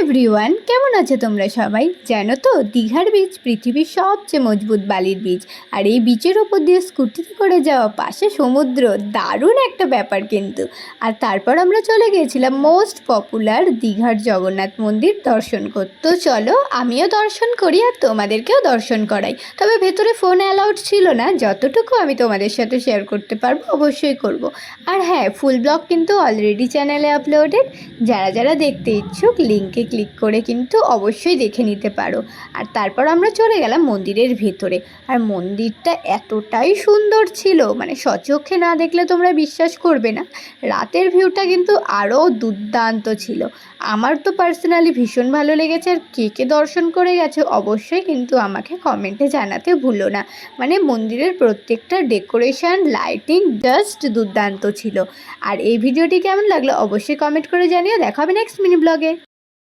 Everyone, কেমন আছো তোমরা সবাই? জানো তো, দীঘার বীচ পৃথিবীর সবচেয়ে মজবুত বালির বীচ। আর এই বীচের ওপর দিয়ে স্কুটিতে করে যাওয়া, পাশে সমুদ্র, দারুণ একটা ব্যাপার কিন্তু। আর তারপর আমরা চলে গিয়েছিলাম মোস্ট পপুলার দীঘার জগন্নাথ মন্দির দর্শন করতে। তো চলো আমিও দর্শন করি আর তোমাদেরকেও দর্শন করাই। তবে ভেতরে ফোন অ্যালাউড ছিল না, যতটুকু আমি তোমাদের সাথে শেয়ার করতে পারবো অবশ্যই করব। আর হ্যাঁ, ফুল ব্লগ কিন্তু অলরেডি চ্যানেলে আপলোডেড। যারা যারা দেখতে ইচ্ছুক লিঙ্কে ক্লিক করে কিন্তু অবশ্যই দেখে নিতে পারো। আর তারপর আমরা চলে গেলাম মন্দিরের ভেতরে। আর মন্দিরটা এতটাই সুন্দর ছিল, মানে স্বচক্ষে না দেখলে তোমরা বিশ্বাস করবে না। রাতের ভিউটা কিন্তু আরও দুর্দান্ত ছিল। আমার তো পার্সোনালি ভীষণ ভালো লেগেছে। আর কে কে দর্শন করে গেছে অবশ্যই কিন্তু আমাকে কমেন্টে জানাতে ভুলো না। মানে মন্দিরের প্রত্যেকটা ডেকোরেশন, লাইটিং জাস্ট দুর্দান্ত ছিল। আর এই ভিডিওটি কেমন লাগলো অবশ্যই কমেন্ট করে জানিও। দেখা হবে নেক্সট মিনি ব্লগে।